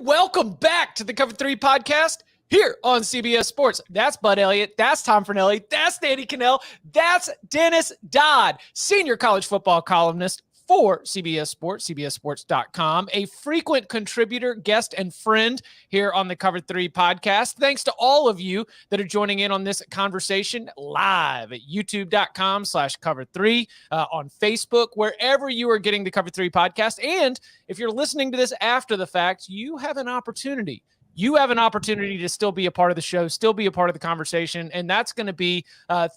welcome back to the Cover 3 podcast here on CBS Sports. That's Bud Elliott. That's Tom Fernelli. That's Danny Cannell. That's Dennis Dodd, senior college football columnist for CBS Sports, CBSSports.com, a frequent contributor, guest, and friend here on the Cover 3 podcast. Thanks to all of you that are joining in on this conversation live at youtube.com/Cover3, on Facebook, wherever you are getting the Cover 3 podcast. And if you're listening to this after the fact, you have an opportunity. You have an opportunity to still be a part of the show, still be a part of the conversation, and that's going to be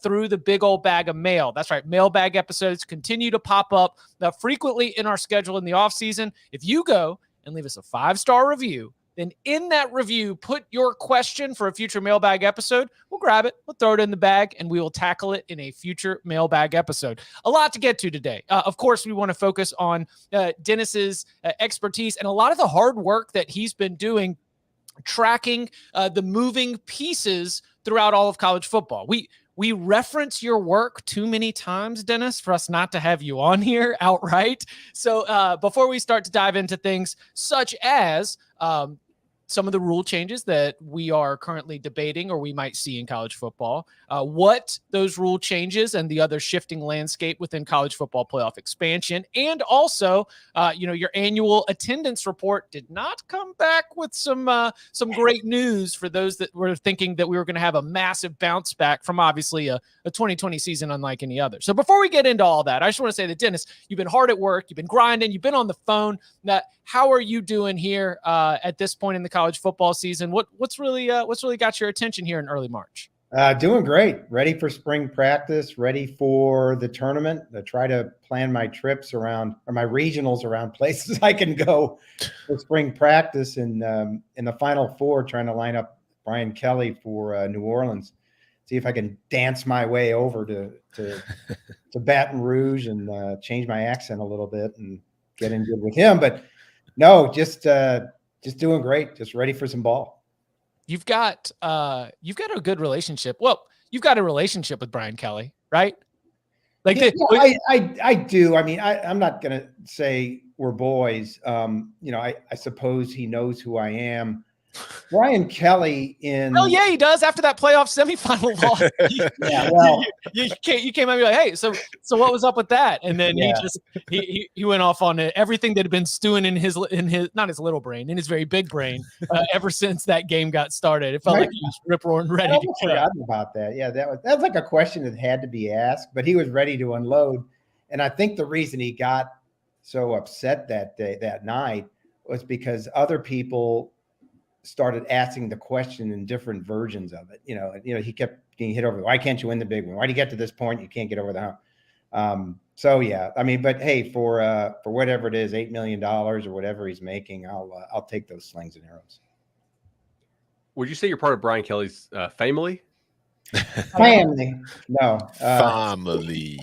through the big old bag of mail. That's right. Mailbag episodes continue to pop up frequently in our schedule in the offseason. If you go and leave us a 5-star review, then in that review, put your question for a future mailbag episode. We'll grab it, we'll throw it in the bag, and we will tackle it in a future mailbag episode. A lot to get to today. Of course, we want to focus on Dennis's expertise and a lot of the hard work that he's been doing tracking the moving pieces throughout all of college football. We reference your work too many times, Dennis, for us not to have you on here outright. So before we start to dive into things such as some of the rule changes that we are currently debating or we might see in college football, what those rule changes and the other shifting landscape within college football playoff expansion, and also, your annual attendance report did not come back with some great news for those that were thinking that we were going to have a massive bounce back from obviously a 2020 season unlike any other. So before we get into all that, I just want to say that, Dennis, you've been hard at work, you've been grinding, you've been on the phone. How are you doing here at this point in the college football season? What's really got your attention here in early March? Doing great. Ready for spring practice, ready for the tournament. I try to plan my trips around, or my regionals around places I can go for spring practice. And in the Final Four, trying to line up Brian Kelly for New Orleans. See if I can dance my way over to Baton Rouge and change my accent a little bit and get in good with him. But no, just doing great. Just ready for some ball. You've got a good relationship. Well, you've got a relationship with Brian Kelly, right? Like, I do. I mean, I'm not going to say we're boys. I suppose he knows who I am. Brian Kelly Well, yeah, he does. After that playoff semifinal loss, yeah. Well, you came at me like, hey, so what was up with that? And then he went off on everything that had been stewing in his not his little brain, in his very big brain, ever since that game got started. It felt like he was rip roaring ready to go. I forgot about that. Yeah, that was like a question that had to be asked, but he was ready to unload. And I think the reason he got so upset that night was because other people started asking the question in different versions of it. He kept getting hit over. Why can't you win the big one? Why do you get to this point? You can't get over the hump. So yeah, I mean, but hey, for whatever it is, $8 million or whatever he's making, I'll take those slings and arrows. Would you say you're part of Brian Kelly's family? Family? No. Family.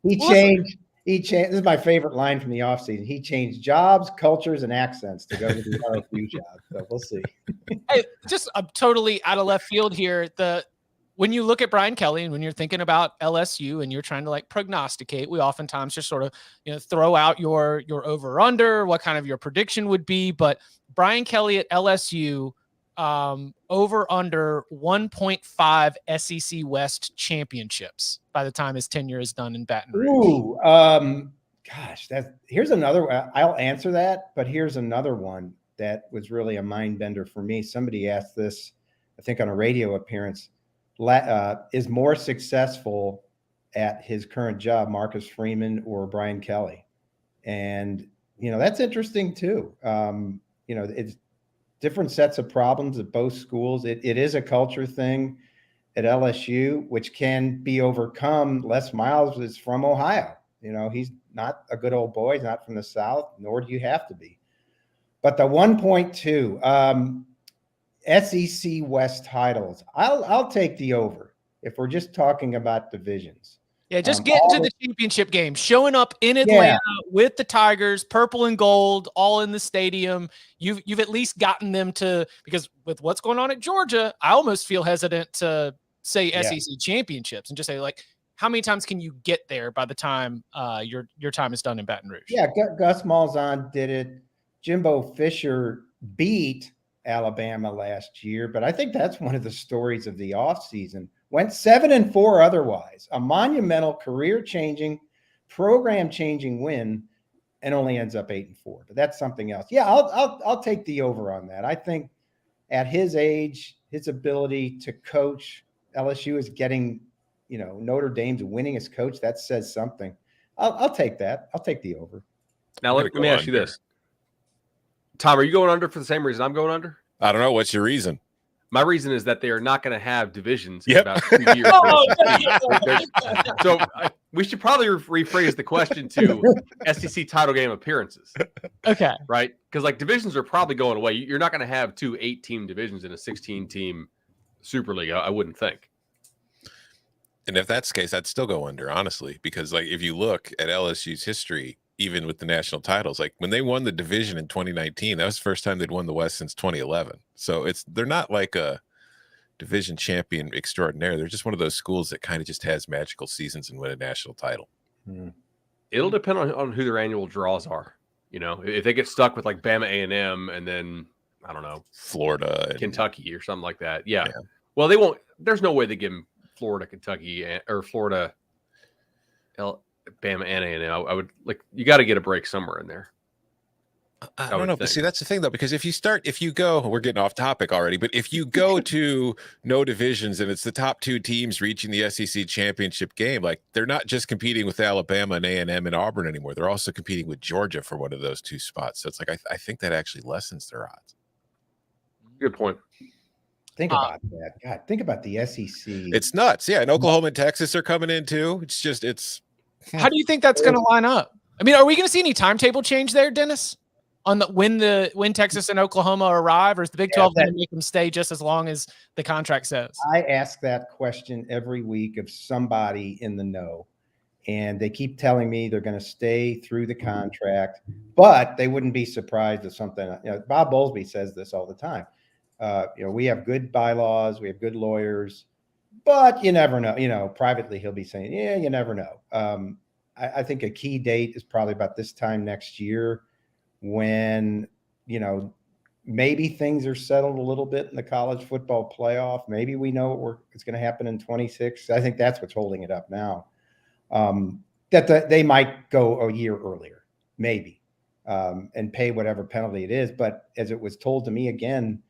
He changed. This is my favorite line from the offseason. He changed jobs, cultures, and accents to go to the LSU job. So we'll see. Hey, just totally out of left field here. When you look at Brian Kelly and when you're thinking about LSU and you're trying to prognosticate, we oftentimes just sort of throw out your over under, what kind of your prediction would be. But Brian Kelly at LSU, over under 1.5 SEC West championships by the time his tenure is done in Baton Rouge. Ooh, gosh, here's another. I'll answer that, but here's another one that was really a mind bender for me. Somebody asked this, I think, on a radio appearance. Is more successful at his current job, Marcus Freeman or Brian Kelly? And that's interesting too. It's different sets of problems at both schools. It is a culture thing at LSU, which can be overcome. Les Miles is from Ohio. He's not a good old boy. He's not from the South, nor do you have to be. But the 1.2 SEC West titles, I'll take the over if we're just talking about divisions. Yeah, just get into the championship game, showing up in Atlanta with the Tigers, purple and gold, all in the stadium. You've at least gotten them to, because with what's going on at Georgia, I almost feel hesitant to say SEC championships and just say, how many times can you get there by the time your time is done in Baton Rouge? Yeah, Gus Malzahn did it. Jimbo Fisher beat Alabama last year, but I think that's one of the stories of the offseason. Went 7-4 otherwise, a monumental career-changing, program-changing win, and only ends up 8-4. But that's something else. Yeah, I'll take the over on that. I think at his age, his ability to coach, LSU is getting, Notre Dame's winningest coach. That says something. I'll take that. I'll take the over. Now let me ask you this. Tom, are you going under for the same reason I'm going under? I don't know. What's your reason? My reason is that they are not going to have divisions in Yep. about 2 years. So we should probably rephrase the question to SEC title game appearances. Okay. Right? Because like divisions are probably going away. You're not going to have 2 8-team divisions in a 16-team Super League, I wouldn't think. And if that's the case, I'd still go under, honestly, because like if you look at LSU's history, even with the national titles, like when they won the division in 2019, that was the first time they'd won the West since 2011. So they're not like a division champion extraordinaire. They're just one of those schools that kind of just has magical seasons and win a national title. It'll depend on who their annual draws are. If they get stuck with like Bama A&M and then I don't know, Florida, Kentucky or something like that. Yeah. Well, they won't. There's no way they give them Florida, Kentucky, or Florida, Bama, and A&M. I would like you got to get a break somewhere in there. I don't know, but see, that's the thing though, because if you go, we're getting off topic already, but if you go to no divisions and it's the top 2 teams reaching the SEC championship game, like they're not just competing with Alabama and A&M and Auburn anymore. They're also competing with Georgia for one of those 2 spots. So it's like I think that actually lessens their odds. Good point. Think about that. God, think about the SEC. It's nuts. Yeah, and Oklahoma and Texas are coming in too. It's. How do you think that's going to line up? I mean, are we going to see any timetable change there, Dennis? On when Texas and Oklahoma arrive, or is the Big 12 going to make them stay just as long as the contract says? I ask that question every week of somebody in the know, and they keep telling me they're going to stay through the contract, but they wouldn't be surprised if something. Bob Bowlesby says this all the time. We have good bylaws, we have good lawyers, but you never know. Privately, he'll be saying, "Yeah, you never know." I think a key date is probably about this time next year, when maybe things are settled a little bit in the college football playoff. Maybe we know it's going to happen in 26. I think that's what's holding it up now. They might go a year earlier, maybe, and pay whatever penalty it is. But as it was told to me again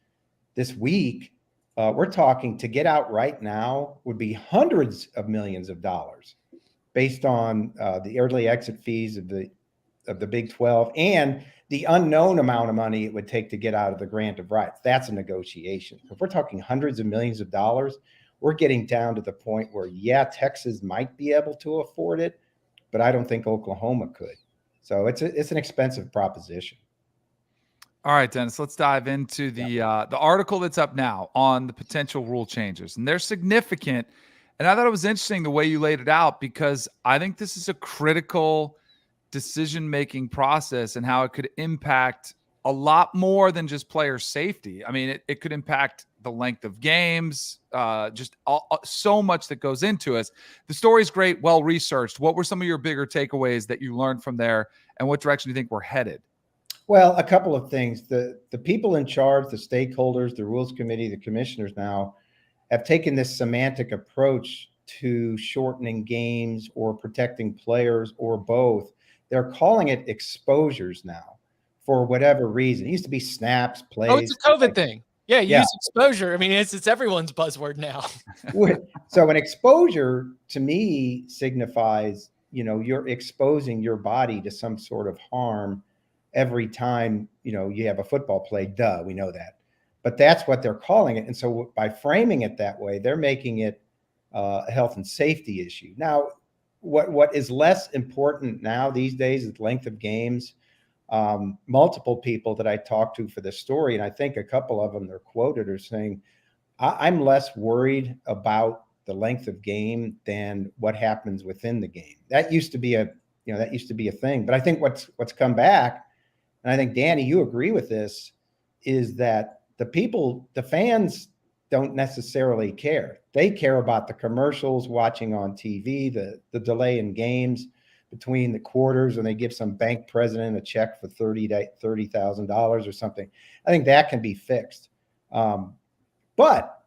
this week, we're talking to get out right now would be hundreds of millions of dollars based on the early exit fees of the Big 12 and the unknown amount of money it would take to get out of the grant of rights. That's a negotiation. If we're talking hundreds of millions of dollars, we're getting down to the point where, Texas might be able to afford it, but I don't think Oklahoma could. So it's an expensive proposition. All right, Dennis, let's dive into the article that's up now on the potential rule changes. And they're significant. And I thought it was interesting the way you laid it out, because I think this is a critical decision-making process and how it could impact a lot more than just player safety. I mean, it could impact the length of games, so much that goes into it. The story's great, well-researched. What were some of your bigger takeaways that you learned from there, and what direction do you think we're headed? Well, a couple of things. The people in charge, the stakeholders, the rules committee, the commissioners now have taken this semantic approach to shortening games or protecting players or both. They're calling it exposures now for whatever reason. It used to be snaps, plays. Oh, it's a COVID thing. Yeah, use exposure. I mean, it's everyone's buzzword now. So an exposure to me signifies, you're exposing your body to some sort of harm every time, you have a football play. Duh, we know that. But that's what they're calling it. And so by framing it that way, they're making it a health and safety issue. Now, what is less important now these days is length of games. Multiple people that I talked to for this story, and I think a couple of them they're quoted, are saying, I'm less worried about the length of game than what happens within the game. That used to be a thing. But I think what's come back, and I think, Danny, you agree with this, is that the fans don't necessarily care. They care about the commercials, watching on TV, the delay in games. between the quarters, and they give some bank president a check for $30,000 or something. I think that can be fixed. But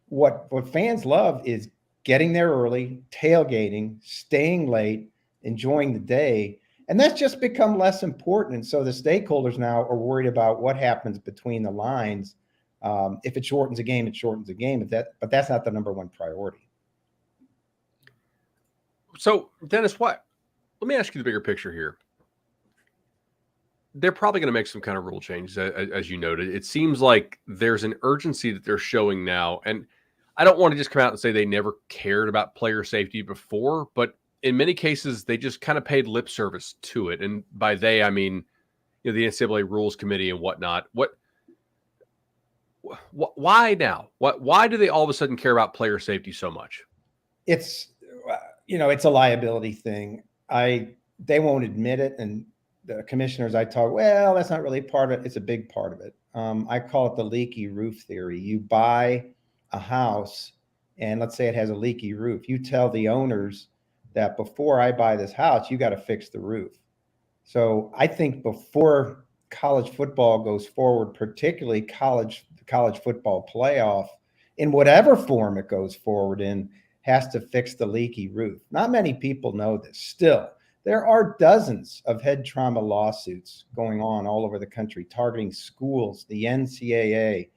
what fans love is getting there early, tailgating, staying late, enjoying the day. And that's just become less important. And so the stakeholders now are worried about what happens between the lines. If it shortens a game, it shortens a game. But that's not the number one priority. So, Dennis, let me ask you the bigger picture here. They're probably going to make some kind of rule change, as you noted. It seems like there's an urgency that they're showing now. And I don't want to just come out and say they never cared about player safety before, but in many cases, they just kind of paid lip service to it. And by they, I mean, the NCAA Rules Committee and whatnot. Why now? Why do they all of a sudden care about player safety so much? It's a liability thing. They won't admit it, and the commissioners I talk, well, that's not really part of it. It's a big part of it. I call it the leaky roof theory. You buy a house, and let's say it has a leaky roof. You tell the owners that before I buy this house, you got to fix the roof. So I think before college football goes forward, particularly college football playoff, in whatever form it goes forward in, has to fix the leaky roof. Not many people know this. Still, there are dozens of head trauma lawsuits going on all over the country, targeting schools, the NCAA,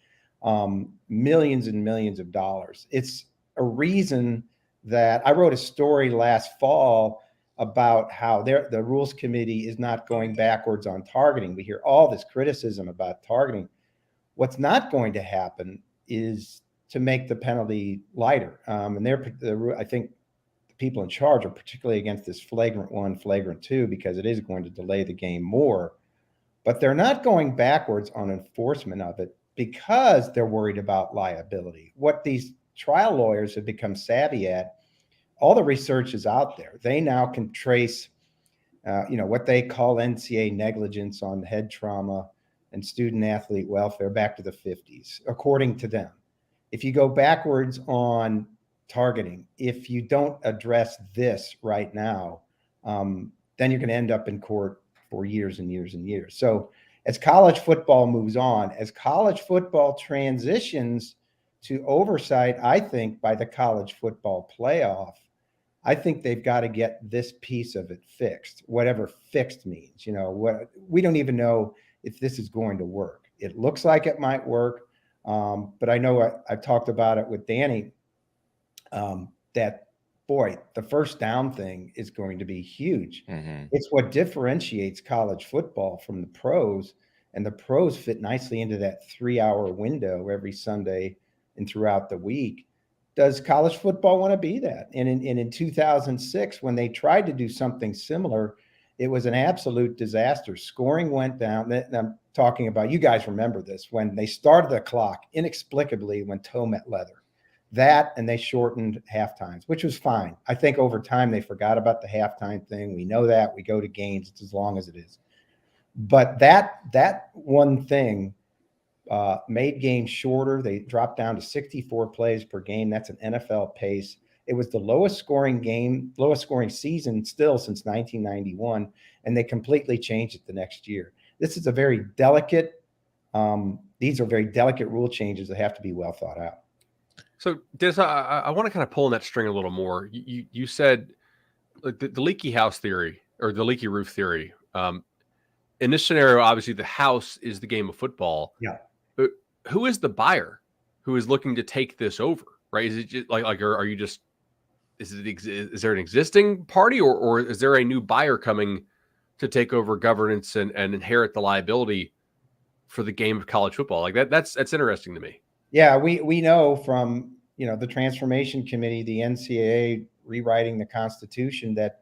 millions and millions of dollars. It's a reason that I wrote a story last fall about how the Rules Committee is not going backwards on targeting. We hear all this criticism about targeting. What's not going to happen is to make the penalty lighter. And I think the people in charge are particularly against this flagrant 1, flagrant 2, because it is going to delay the game more. But they're not going backwards on enforcement of it because they're worried about liability. What these trial lawyers have become savvy at, all the research is out there. They now can trace, what they call NCAA negligence on head trauma and student athlete welfare back to the 50s, according to them. If you go backwards on targeting, if you don't address this right now, then you're going to end up in court for years and years and years. So as college football moves on, as college football transitions to oversight, I think, by the college football playoff, I think they've got to get this piece of it fixed, whatever fixed means. We don't even know if this is going to work. It looks like it might work. But I know I've talked about it with Danny, that, boy, the first down thing is going to be huge. Mm-hmm. It's what differentiates college football from the pros, and the pros fit nicely into that 3-hour window every Sunday and throughout the week. Does college football want to be that? And in 2006, when they tried to do something similar, it was an absolute disaster. Scoring went down. And I'm talking about, you guys remember this, when they started the clock inexplicably when toe met leather. That, and they shortened half times, which was fine. I think over time they forgot about the halftime thing. We know that. We go to games. It's as long as it is. But that one thing made games shorter. They dropped down to 64 plays per game. That's an NFL pace. It was the lowest scoring season still since 1991, and they completely changed it the next year. This is a very delicate, these are very delicate rule changes that have to be well thought out. So, Dennis, I want to kind of pull on that string a little more. You said like the leaky house theory or the leaky roof theory. In this scenario, obviously the house is the game of football. Yeah. But who is the buyer who is looking to take this over? Right? Is it just like are you just is there an existing party or is there a new buyer coming to take over governance and inherit the liability for the game of college football? Like that's interesting to me. Yeah, we know from the Transformation Committee, the NCAA rewriting the Constitution, that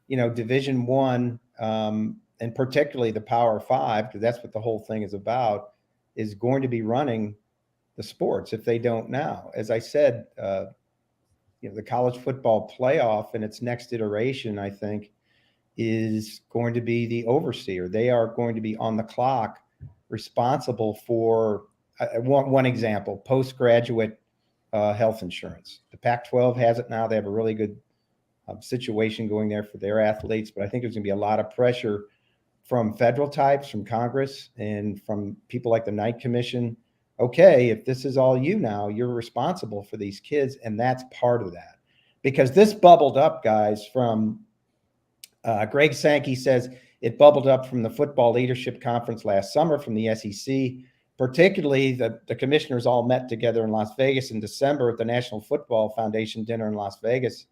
Division I, and particularly the Power Five, because that's what the whole thing is about, is going to be running the sports if they don't now. As I said, the college football playoff in its next iteration, I think, is going to be the overseer. They are going to be on the clock, responsible for one example: postgraduate health insurance. The Pac-12 has it now. They have a really good situation going there for their athletes. But I think there's going to be a lot of pressure from federal types, from Congress, and from people like the Knight Commission. Okay, if this is all you now, you're responsible for these kids, and that's part of that. Because this bubbled up, guys, from Greg Sankey says it bubbled up from the Football Leadership Conference last summer from the SEC. Particularly, the commissioners all met together in Las Vegas in December at the National Football Foundation dinner in Las Vegas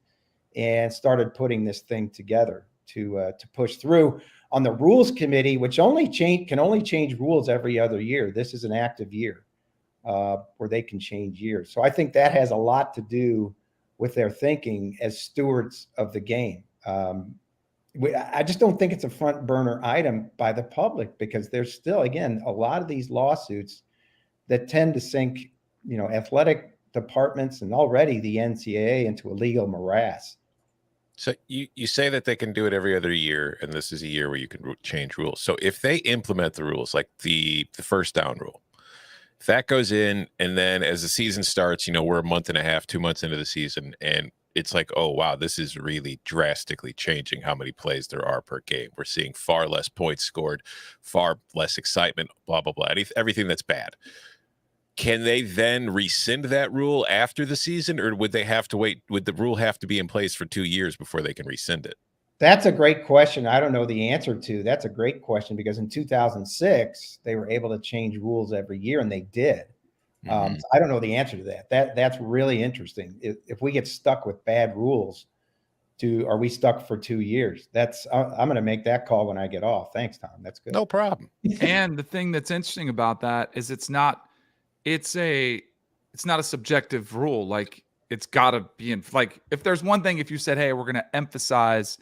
and started putting this thing together to push through. On the Rules Committee, which can only change rules every other year. This is an active year where they can change years. So I think that has a lot to do with their thinking as stewards of the game. I just don't think it's a front burner item by the public because there's still, again, a lot of these lawsuits that tend to sink, athletic departments and already the NCAA into a legal morass. So you say that they can do it every other year, and this is a year where you can change rules. So if they implement the rules, like the first down rule, if that goes in, and then as the season starts, we're a month and a half, 2 months into the season, and it's like, oh, wow, this is really drastically changing how many plays there are per game. We're seeing far less points scored, far less excitement, blah, blah, blah, everything that's bad. Can they then rescind that rule after the season, or would they have to wait? Would the rule have to be in place for 2 years before they can rescind it? That's a great question. I don't know the answer to. That's a great question because in 2006, they were able to change rules every year, and they did. So I don't know the answer to that. That's really interesting. If we get stuck with bad rules, are we stuck for 2 years? I'm going to make that call when I get off. Thanks, Tom. That's good. No problem. And the thing that's interesting about that is it's not a subjective rule. Like it's got to be if there's one thing, if you said, hey, we're going to emphasize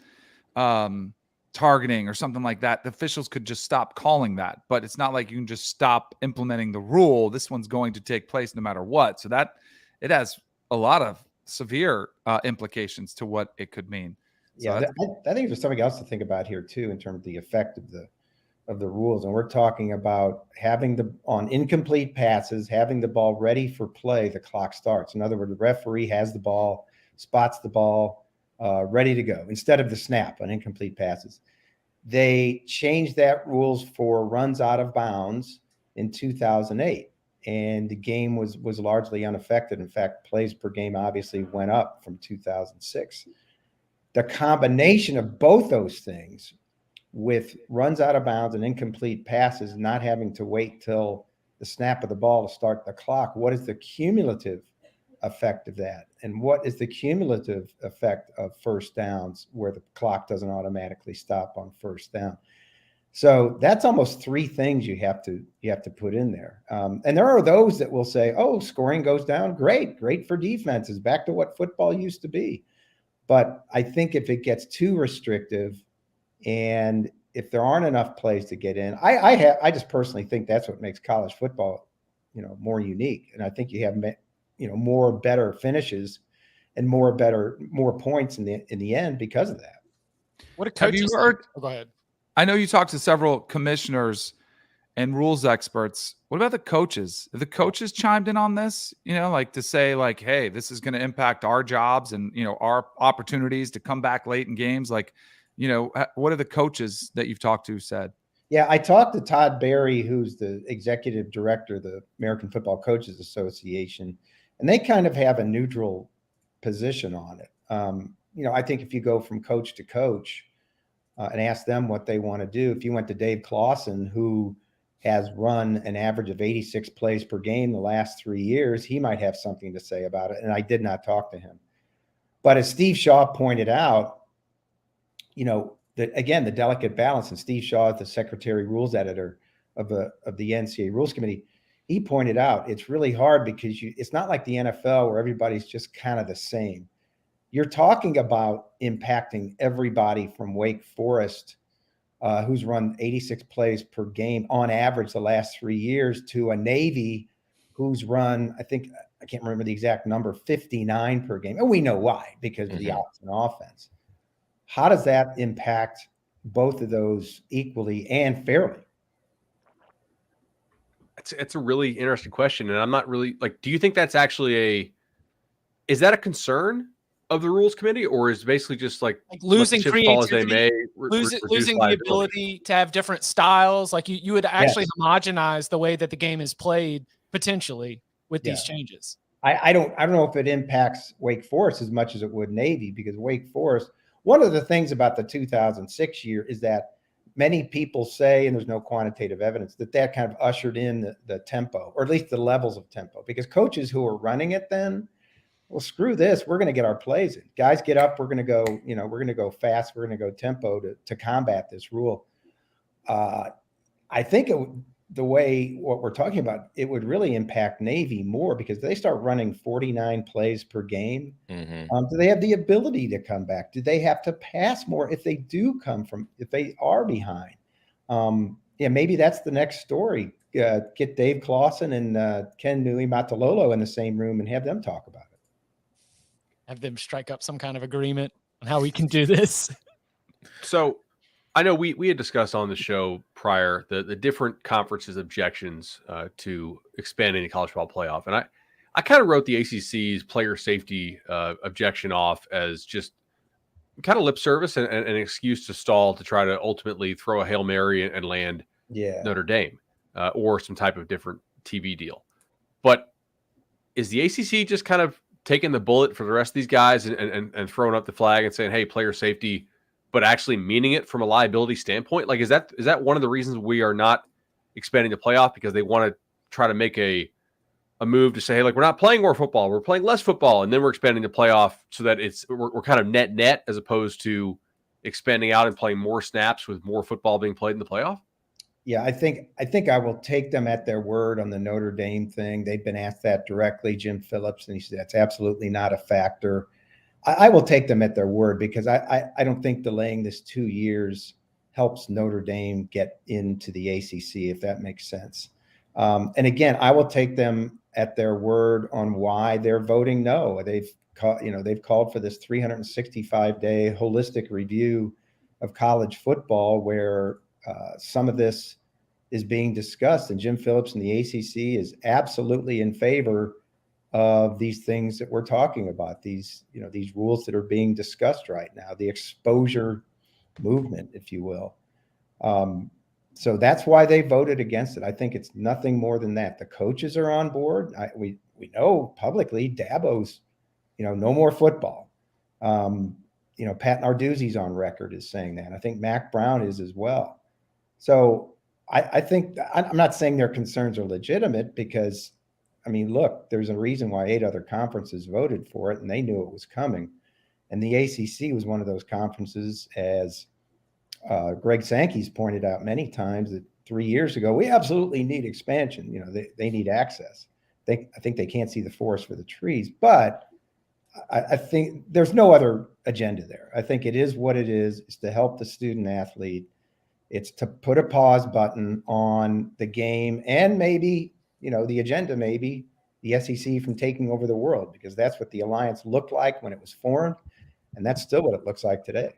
targeting or something like that, the officials could just stop calling that. But it's not like you can just stop implementing the rule. This one's going to take place no matter what. So that it has a lot of severe implications to what it could mean. So yeah, I think there's something else to think about here too in terms of the effect of the rules. And we're talking about on incomplete passes, having the ball ready for play, the clock starts. In other words, the referee has the ball, spots the ball, ready to go instead of the snap on incomplete passes. They changed that rules for runs out of bounds in 2008, and the game was largely unaffected. In fact, plays per game obviously went up from 2006. The combination of both those things with runs out of bounds and incomplete passes, not having to wait till the snap of the ball to start the clock, what is the cumulative effect of that? And what is the cumulative effect of first downs where the clock doesn't automatically stop on first down? So that's almost three things you have to put in there. And there are those that will say, oh, scoring goes down. Great for defenses. Back to what football used to be. But I think if it gets too restrictive and if there aren't enough plays to get in, I just personally think that's what makes college football, more unique. And I think you have, more better finishes and more points in the end because of that. What a coach! Have you heard? Oh, go ahead. I know you talked to several commissioners and rules experts. What about the coaches? Have the coaches chimed in on this? To say hey, this is going to impact our jobs and our opportunities to come back late in games. What are the coaches that you've talked to said? Yeah, I talked to Todd Berry, who's the executive director of the American Football Coaches Association, and they kind of have a neutral position on it. I think if you go from coach to coach and ask them what they want to do, if you went to Dave Clawson, who has run an average of 86 plays per game the last 3 years, he might have something to say about it. And I did not talk to him. But as Steve Shaw pointed out, the delicate balance, and Steve Shaw, the secretary rules editor of the NCAA Rules Committee, he pointed out it's really hard because it's not like the NFL where everybody's just kind of the same. You're talking about impacting everybody from Wake Forest, who's run 86 plays per game on average the last 3 years, to a Navy who's run, I can't remember the exact number, 59 per game. And we know why, because of the option offense. How does that impact both of those equally and fairly? It's a really interesting question. And I'm not really do you think that's actually is that a concern? of the rules committee, or is it basically just like losing let the chips fall as they creativity, may, reduce losing the liability? ability to have different styles? Like you would actually Yes. homogenize the way that the game is played potentially with these changes. I don't know if it impacts Wake Forest as much as it would Navy, because Wake Forest, one of the things about the 2006 year is that many people say, and there's no quantitative evidence, that kind of ushered in the tempo, or at least the levels of tempo, because coaches who were running it then, well, screw this, we're going to get our plays in. Guys, get up, we're going to go, we're going to go fast, we're going to go tempo to combat this rule. I think the way what we're talking about, it would really impact Navy more, because they start running 49 plays per game. Do they have the ability to come back? Do they have to pass more if they are behind? Maybe that's the next story. Get Dave Clawson and Ken Nui-Matalolo in the same room and have them talk about it. Have them strike up some kind of agreement on how we can do this. So I know we had discussed on the show prior the different conferences' objections to expanding the college football playoff. And I kind of wrote the ACC's player safety objection off as just kind of lip service and an excuse to stall to try to ultimately throw a Hail Mary and land Notre Dame or some type of different TV deal. But is the ACC just kind of taking the bullet for the rest of these guys and throwing up the flag and saying, hey, player safety, but actually meaning it from a liability standpoint? Like, is that one of the reasons we are not expanding the playoff, because they want to try to make a move to say, hey, like, we're not playing more football, we're playing less football, and then we're expanding the playoff so that we're kind of net as opposed to expanding out and playing more snaps with more football being played in the playoff? Yeah, I think I will take them at their word on the Notre Dame thing. They've been asked that directly, Jim Phillips, and he said that's absolutely not a factor. I will take them at their word, because I don't think delaying this 2 years helps Notre Dame get into the ACC, if that makes sense. And again, I will take them at their word on why they're voting no. They've called for this 365-day holistic review of college football, where some of this is being discussed, and Jim Phillips and the ACC is absolutely in favor of these things that we're talking about, these rules that are being discussed right now, the exposure movement, if you will. So that's why they voted against it. I think it's nothing more than that. The coaches are on board. We know publicly Dabo's, no more football. Pat Narduzzi's on record as saying that. I think Mac Brown is as well. So I think, I'm not saying their concerns are legitimate, because look, there's a reason why 8 other conferences voted for it, and they knew it was coming. And the ACC was one of those conferences, as Greg Sankey's pointed out many times, that 3 years ago, we absolutely need expansion. They need access. I think they can't see the forest for the trees, but I think there's no other agenda there. I think it is what it is. It's to help the student athlete. It's to put a pause button on the game, and maybe, the agenda, maybe the SEC from taking over the world, because that's what the alliance looked like when it was formed, and that's still what it looks like today.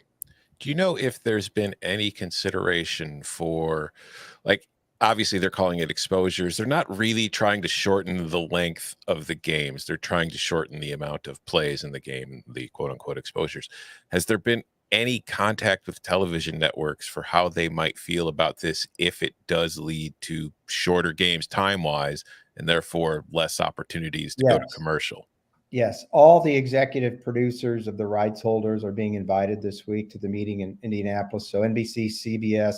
Do you know if there's been any consideration for, like, obviously they're calling it exposures. They're not really trying to shorten the length of the games. They're trying to shorten the amount of plays in the game, the quote unquote exposures. Has there been any contact with television networks for how they might feel about this if it does lead to shorter games time-wise, and therefore less opportunities to go to commercial? Yes, all the executive producers of the rights holders are being invited this week to the meeting in Indianapolis. So NBC, CBS,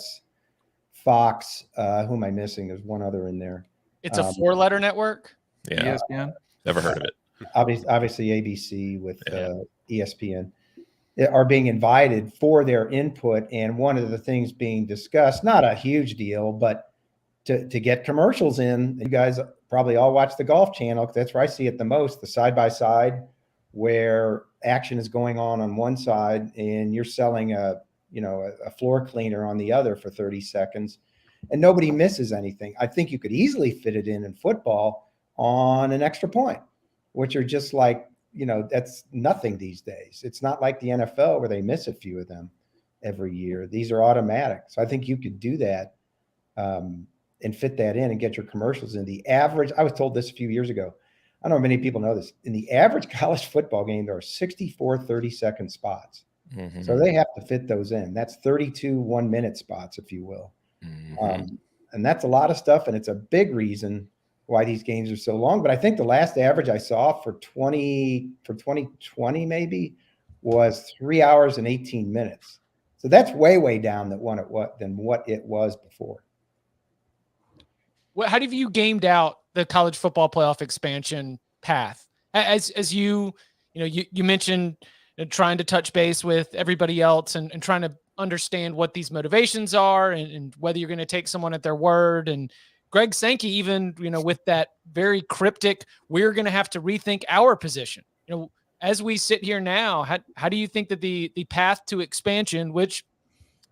Fox, who am I missing? There's one other in there. It's a 4-letter network? Yeah. ESPN? Never heard of it. Obviously ABC with ESPN are being invited for their input. And one of the things being discussed, not a huge deal, but to get commercials in. You guys probably all watch the Golf Channel, because that's where I see it the most, the side-by-side where action is going on one side and you're selling a floor cleaner on the other for 30 seconds, and nobody misses anything. I think you could easily fit it in football on an extra point, which are just like, that's nothing these days. It's not like the NFL where they miss a few of them every year. These are automatic. So I think you could do that and fit that in and get your commercials in. The average, I was told this a few years ago, I don't know if many people know this. In the average college football game, there are 64 30-second spots. Mhm. So they have to fit those in. That's 32 1-minute spots, if you will. Mhm. And that's a lot of stuff. And it's a big reason why these games are so long. But I think the last average I saw for 2020 maybe was 3 hours and 18 minutes. So that's way, way down than what it was before. How do you view gamed out the college football playoff expansion path? As you mentioned trying to touch base with everybody else and trying to understand what these motivations are and whether you're going to take someone at their word. And Greg Sankey, even, with that very cryptic, we're going to have to rethink our position. As we sit here now, how do you think that the path to expansion, which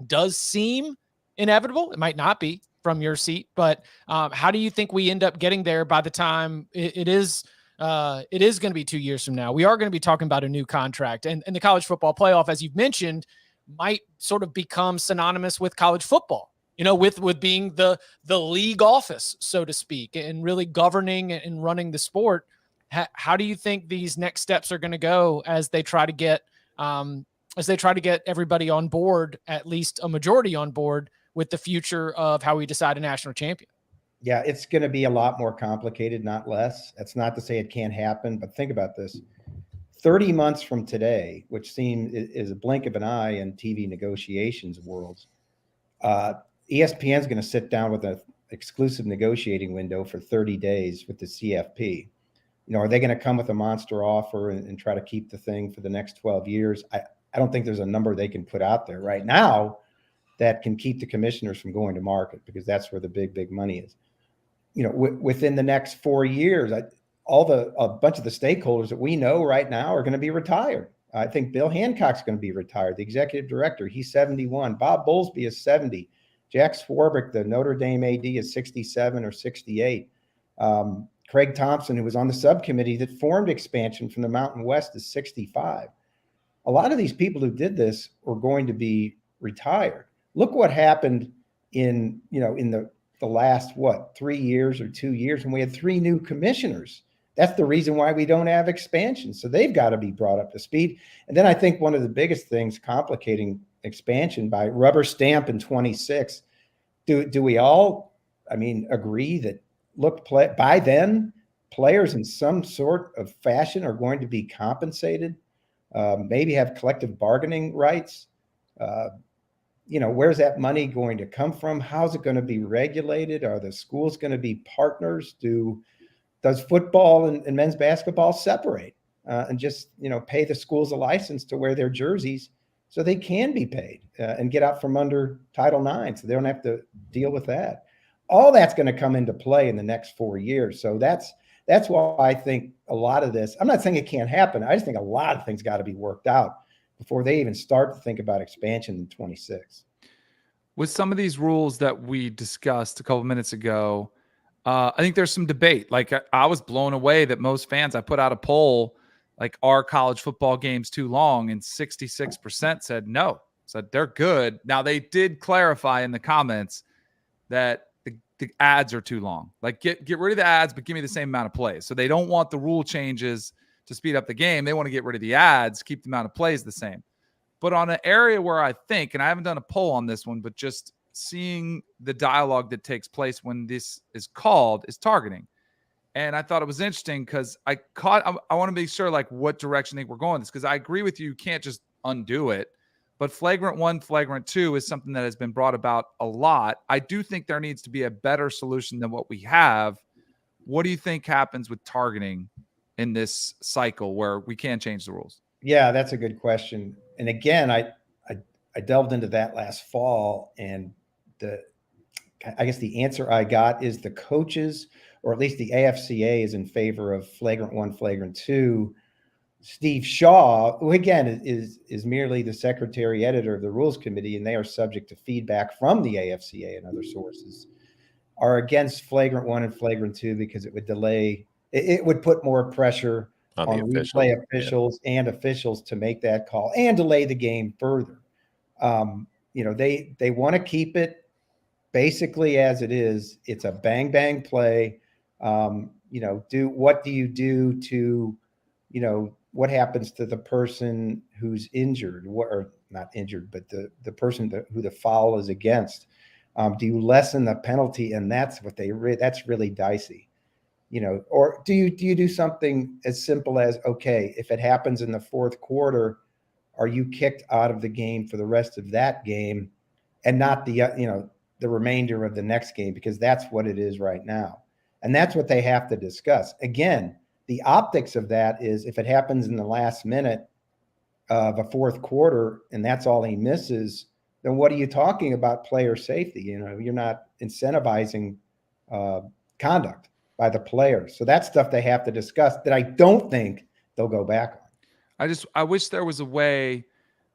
does seem inevitable, it might not be from your seat, but how do you think we end up getting there by the time it is going to be 2 years from now? We are going to be talking about a new contract, and the college football playoff, as you've mentioned, might sort of become synonymous with college football, with being the league office, so to speak, and really governing and running the sport. How do you think these next steps are going to go as they try to get everybody on board, at least a majority on board, with the future of how we decide a national champion? Yeah, it's going to be a lot more complicated, not less. That's not to say it can't happen, but think about this. 30 months from today, which is a blink of an eye in TV negotiations worlds, ESPN is going to sit down with an exclusive negotiating window for 30 days with the CFP. Are they going to come with a monster offer and try to keep the thing for the next 12 years? I don't think there's a number they can put out there right now that can keep the commissioners from going to market, because that's where the big money is. Within the next 4 years, a bunch of the stakeholders that we know right now are going to be retired. I think Bill Hancock's going to be retired, the executive director. He's 71. Bob Bowlesby is 70. Jack Swarbrick, the Notre Dame AD, is 67 or 68. Craig Thompson, who was on the subcommittee that formed expansion from the Mountain West, is 65. A lot of these people who did this are going to be retired. Look what happened in the last 3 years or 2 years when we had 3 new commissioners. That's the reason why we don't have expansion. So they've got to be brought up to speed. And then I think one of the biggest things complicating expansion by rubber stamp in 26, do we all, agree that by then players in some sort of fashion are going to be compensated, maybe have collective bargaining rights? Where's that money going to come from? How's it going to be regulated? Are the schools going to be partners? Does football and men's basketball separate and just, pay the schools a license to wear their jerseys so they can be paid and get out from under Title IX so they don't have to deal with that? All that's going to come into play in the next 4 years. So that's why I think a lot of this, I'm not saying it can't happen. I just think a lot of things got to be worked out before they even start to think about expansion in 26. With some of these rules that we discussed a couple minutes ago, I think there's some debate. Like I was blown away that most fans, I put out a poll, like, are college football games too long? And 66% said no, said they're good. Now they did clarify in the comments that the ads are too long. Like get rid of the ads, but give me the same amount of plays. So they don't want the rule changes to speed up the game. They want to get rid of the ads, keep the amount of plays the same. But on an area where I think, and I haven't done a poll on this one, but just seeing the dialogue that takes place when this is called is targeting. And I thought it was interesting because I want to be sure like what direction they were going this, because I agree with you. You can't just undo it. But flagrant 1, flagrant 2 is something that has been brought about a lot. I do think there needs to be a better solution than what we have. What do you think happens with targeting in this cycle where we can change the rules? Yeah, that's a good question. And again, I delved into that last fall, and I guess the answer I got is the coaches, or at least the AFCA, is in favor of flagrant 1, flagrant 2. Steve Shaw, who again is merely the secretary editor of the Rules Committee, and they are subject to feedback from the AFCA and other sources, are against flagrant 1 and flagrant 2 because it would delay. It would put more pressure on replay officials and officials to make that call and delay the game further. They want to keep it basically as it is. It's a bang bang play. what do you do to, what happens to the person who's injured, or not injured, but the person who the foul is against? Do you lessen the penalty? And that's what that's really dicey, or do you do something as simple as, okay, if it happens in the fourth quarter, are you kicked out of the game for the rest of that game and not the remainder of the next game? Because that's what it is right now. And that's what they have to discuss. Again, the optics of that is, if it happens in the last minute of a fourth quarter and that's all he misses, then what are you talking about player safety? You're not incentivizing conduct by the players. So that's stuff they have to discuss that I don't think they'll go back on. I wish there was a way,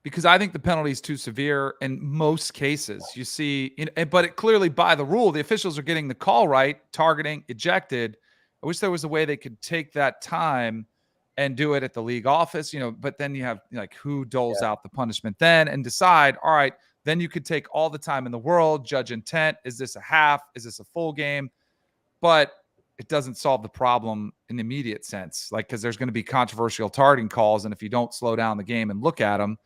because I think the penalty is too severe in most cases. You see, but it clearly, by the rule, the officials are getting the call right, targeting, ejected. I wish there was a way they could take that time and do it at the league office, but then you have who doles out the punishment then and decide, all right, then you could take all the time in the world, judge intent. Is this a half? Is this a full game? But it doesn't solve the problem in the immediate sense, because there's going to be controversial targeting calls. And if you don't slow down the game and look at them,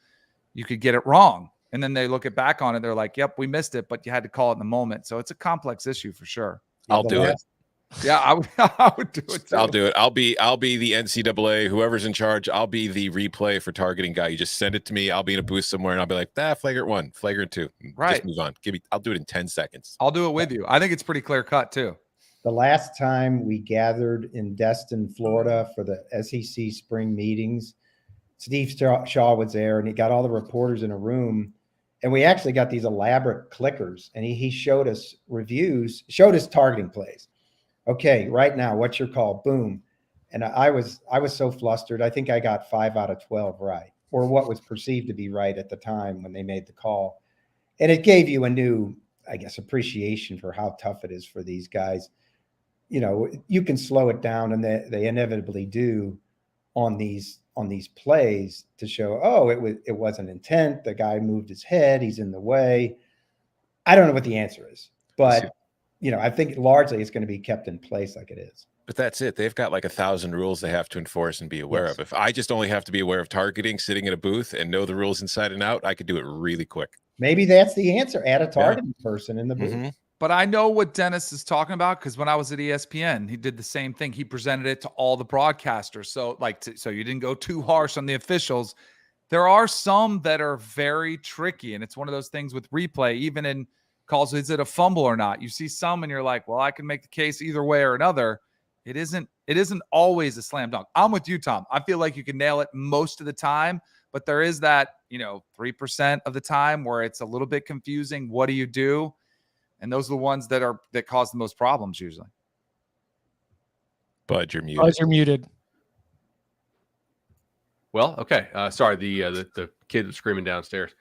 you could get it wrong. And then they look back on it. They're like, yep, we missed it, but you had to call it in the moment. So it's a complex issue for sure. I'll do it. Yeah, I would do it too. I'll do it. I'll be the NCAA, whoever's in charge. I'll be the replay for targeting guy. You just send it to me. I'll be in a booth somewhere and I'll be like, flagrant 1, flagrant 2. Right. Just move on. I'll do it in 10 seconds. I'll do it with you. I think it's pretty clear cut too. The last time we gathered in Destin, Florida for the SEC spring meetings, Steve Shaw was there and he got all the reporters in a room, and we actually got these elaborate clickers, and he showed us reviews, showed us targeting plays. Okay, right now, what's your call? Boom. And I was so flustered. I think I got 5 out of 12 right, or what was perceived to be right at the time when they made the call. And it gave you a new, I guess, appreciation for how tough it is for these guys. You can slow it down, and they inevitably do on these plays to show, oh, it wasn't intent. The guy moved his head. He's in the way. I don't know what the answer is, but I think largely it's going to be kept in place like it is. But that's it. They've got 1,000 rules they have to enforce and be aware of. If I just only have to be aware of targeting, sitting in a booth, and know the rules inside and out, I could do it really quick. Maybe that's the answer. Add a targeting person in the booth. Mm-hmm. But I know what Dennis is talking about, because when I was at ESPN, he did the same thing. He presented it to all the broadcasters. So so you didn't go too harsh on the officials. There are some that are very tricky, and it's one of those things with replay, even in calls, is it a fumble or not? You see some and you're like, well, I can make the case either way or another. It isn't always a slam dunk. I'm with you, Tom. I feel like you can nail it most of the time, but there is that, 3% of the time where it's a little bit confusing. What do you do? And those are the ones that cause the most problems usually. Bud, you're muted. You're muted. Well, okay. Sorry, the kid was screaming downstairs.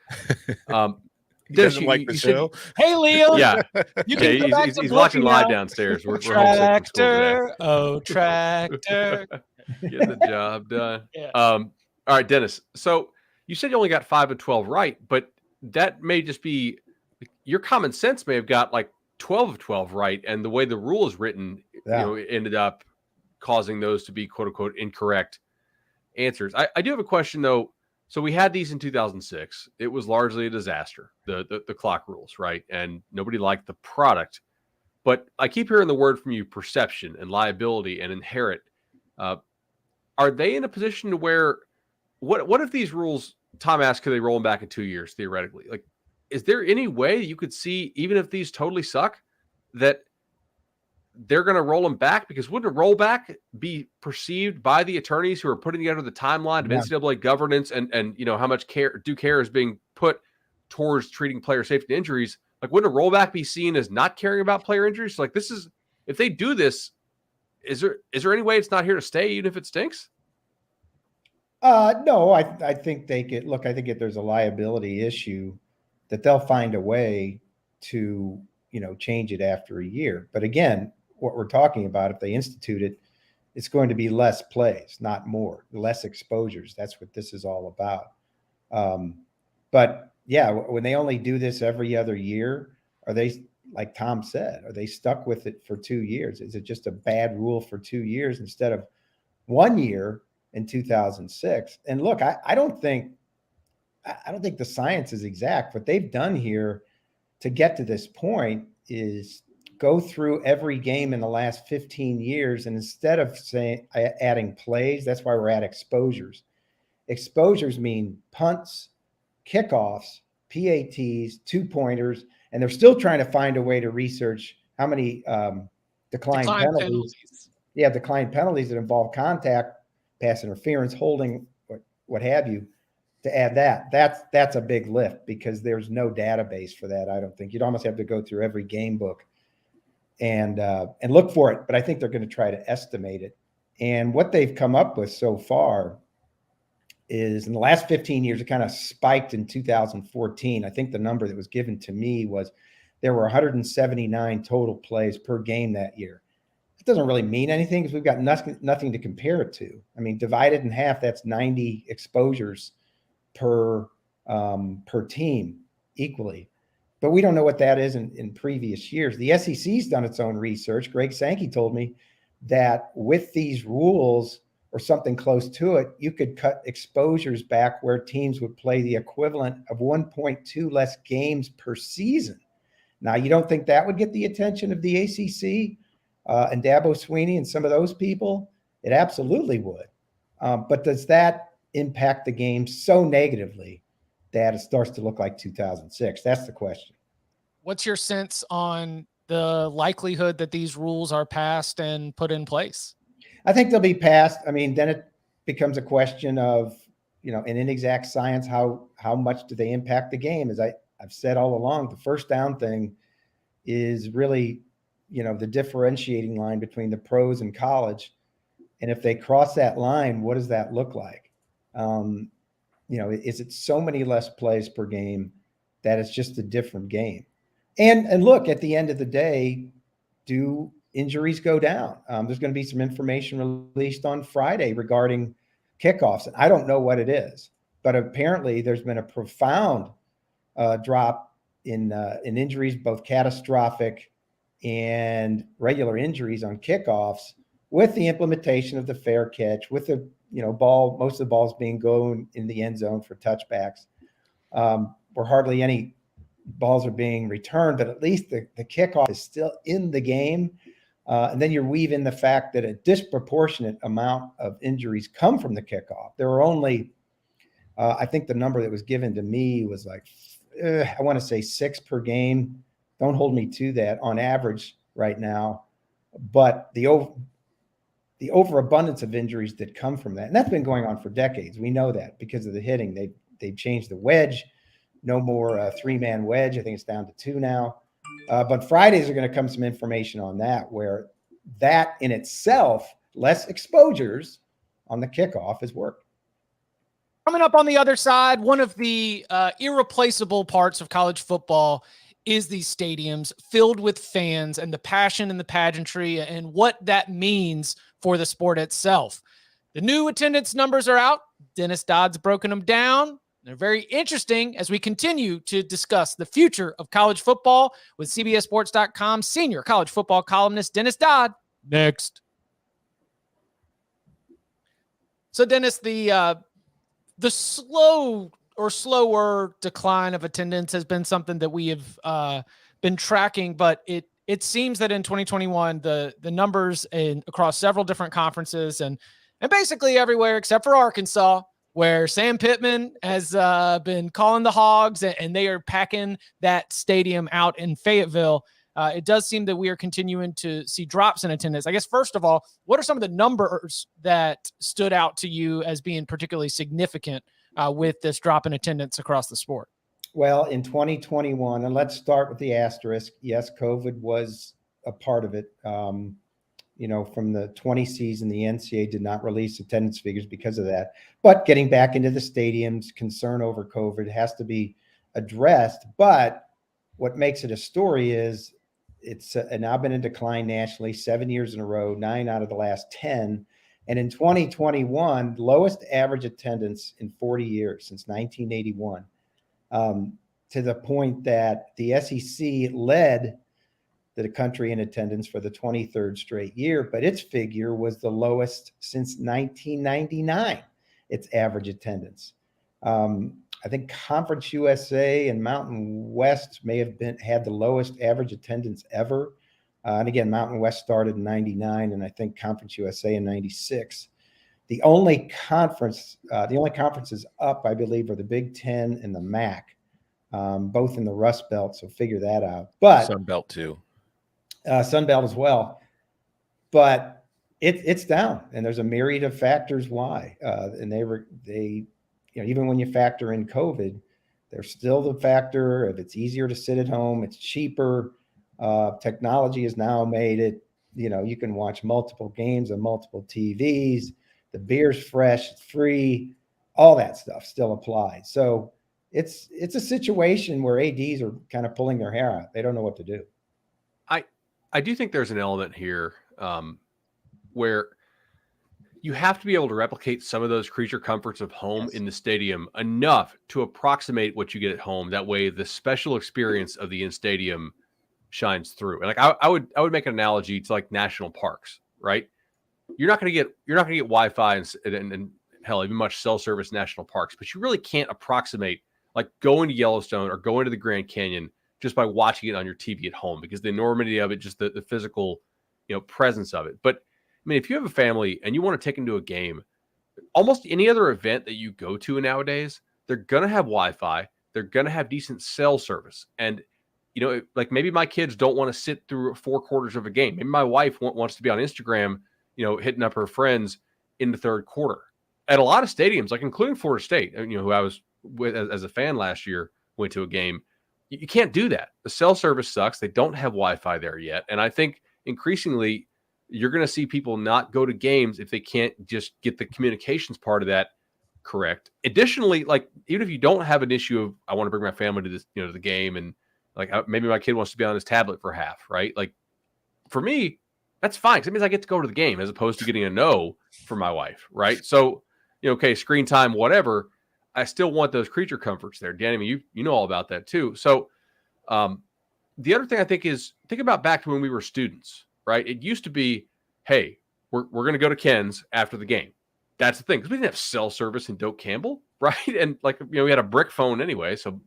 He doesn't like the show. Hey, Leo. Yeah, You can go back to he's watching live now. downstairs. We're homesick from school today. Tractor. Get the job done. Yeah. All right, Dennis. So you said you only got 5 of 12 right, but that may just be your common sense may have got 12 of 12 right, and the way the rule is written, it ended up causing those to be quote unquote incorrect answers. I do have a question though. So we had these in 2006. It was largely a disaster, the clock rules, right? And nobody liked the product. But I keep hearing the word from you, perception and liability and inherit. Are they in a position to where, what if these rules, Tom asked, could they roll them back in 2 years, theoretically? Is there any way you could see, even if these totally suck, that they're going to roll them back? Because wouldn't a rollback be perceived by the attorneys who are putting together the timeline of NCAA governance and how much care is being put towards treating player safety and injuries? Wouldn't a rollback be seen as not caring about player injuries? If they do this, is there any way it's not here to stay, even if it stinks? No, I think they could look. I think if there's a liability issue, that they'll find a way to change it after a year. But again, what we're talking about, if they institute it, it's going to be less plays, not more, less exposures. That's what this is all about. But yeah, when they only do this every other year, are they like Tom said, are they stuck with it for 2 years? Is it just a bad rule for 2 years instead of 1 year in 2006? And look, I don't think the science is exact. What they've done here to get to this point is go through every game in the last 15 years. And instead of adding plays, that's why we're at exposures. Exposures mean punts, kickoffs, PATs, 2-pointers, and they're still trying to find a way to research how many declined penalties. Yeah, declined penalties that involve contact, pass interference, holding, what have you. To add that's a big lift because there's no database for that. I don't think you'd almost have to go through every game book and look for it. But I think they're going to try to estimate it. And what they've come up with so far is in the last 15 years, it kind of spiked in 2014. I think the number that was given to me was there were 179 total plays per game that year. It doesn't really mean anything because we've got nothing to compare it to. I mean, divided in half, that's 90 exposures per team equally. But we don't know what that is in previous years. The SEC's done its own research. Greg Sankey told me that with these rules or something close to it, you could cut exposures back where teams would play the equivalent of 1.2 less games per season. Now, you don't think that would get the attention of the ACC and Dabo Swinney and some of those people? It absolutely would. But does that impact the game so negatively that it starts to look like 2006? That's the question. What's your sense on the likelihood that these rules are passed and put in place? I think they'll be passed. I mean, then it becomes a question of, in inexact science, how much do they impact the game? As I've said all along, the first down thing is really, the differentiating line between the pros and college. And if they cross that line, what does that look like? Is it so many less plays per game that it's just a different game? And look, at the end of the day, do injuries go down? There's going to be some information released on Friday regarding kickoffs. And I don't know what it is, but apparently there's been a profound drop in injuries, both catastrophic and regular injuries on kickoffs with the implementation of the fair catch, with the ball, most of the balls being going in the end zone for touchbacks, where hardly any balls are being returned, but at least the kickoff is still in the game. And then you weave in the fact that a disproportionate amount of injuries come from the kickoff. There were only, I think the number that was given to me was like, I want to say 6 per game. Don't hold me to that on average right now. But the overabundance of injuries that come from that, and that's been going on for decades. We know that because of the hitting. They've changed the wedge. No more 3-man wedge. I think it's down to 2 now. But Fridays are going to come some information on that, where that in itself, less exposures on the kickoff is work. Coming up on the other side, one of the irreplaceable parts of college football is these stadiums filled with fans and the passion and the pageantry and what that means for the sport itself. The new attendance numbers are out. Dennis Dodd's broken them down. They're very interesting as we continue to discuss the future of college football with CBSSports.com senior college football columnist Dennis Dodd. Next. So, Dennis, the slower decline of attendance has been something that we have been tracking, but it seems that in 2021, the numbers across several different conferences and basically everywhere except for Arkansas, where Sam Pittman has been calling the Hogs and they are packing that stadium out in Fayetteville. It does seem that we are continuing to see drops in attendance. I guess, first of all, what are some of the numbers that stood out to you as being particularly significant with this drop in attendance across the sport? Well, in 2021, and let's start with the asterisk. Yes, COVID was a part of it. From the 20 season, the NCAA did not release attendance figures because of that. But getting back into the stadiums, concern over COVID has to be addressed. But what makes it a story is it's now been in decline nationally 7 years in a row, 9 out of the last 10. And in 2021, lowest average attendance in 40 years since 1981, to the point that the SEC led the country in attendance for the 23rd straight year, but its figure was the lowest since 1999, its average attendance. I think Conference USA and Mountain West may have had the lowest average attendance ever. And again, Mountain West started in 99, and I think Conference USA in 96. The only conferences up, I believe, are the Big Ten and the MAC, both in the Rust Belt. So figure that out. But Sun Belt too. Sun Belt as well. But it's down, and there's a myriad of factors why. And they, even when you factor in COVID, there's still the factor of it's easier to sit at home, it's cheaper. Technology has now made it, you can watch multiple games on multiple TVs. The beer's fresh, it's free, all that stuff still applies. So it's a situation where ADs are kind of pulling their hair out. They don't know what to do. I do think there's an element here where you have to be able to replicate some of those creature comforts of home in the stadium enough to approximate what you get at home. That way, the special experience of the in-stadium shines through. And like I would make an analogy to like national parks, right? You're not going to get Wi-Fi and hell, even much cell service national parks, but you really can't approximate like going to Yellowstone or going to the Grand Canyon just by watching it on your TV at home, because the enormity of it, just the physical, presence of it. But I mean, if you have a family and you want to take them to a game, almost any other event that you go to nowadays, they're going to have Wi-Fi. They're going to have decent cell service. And, like maybe my kids don't want to sit through 4 quarters of a game. Maybe my wife wants to be on Instagram, hitting up her friends in the third quarter. At a lot of stadiums, like including Florida State, who I was with as a fan last year, went to a game. You can't do that. The cell service sucks. They don't have Wi-Fi there yet. And I think increasingly you're going to see people not go to games if they can't just get the communications part of that correct. Additionally, like even if you don't have an issue of, I want to bring my family to this, to the game, and like maybe my kid wants to be on his tablet for half, right? Like for me, that's fine, because it means I get to go to the game as opposed to getting a no from my wife, right? So, okay, screen time, whatever. I still want those creature comforts there. Danny, I mean, you know all about that too. So the other thing I think is, think about back to when we were students, right? It used to be, hey, we're going to go to Ken's after the game. That's the thing, because we didn't have cell service in Doak Campbell, right? And like, we had a brick phone anyway, so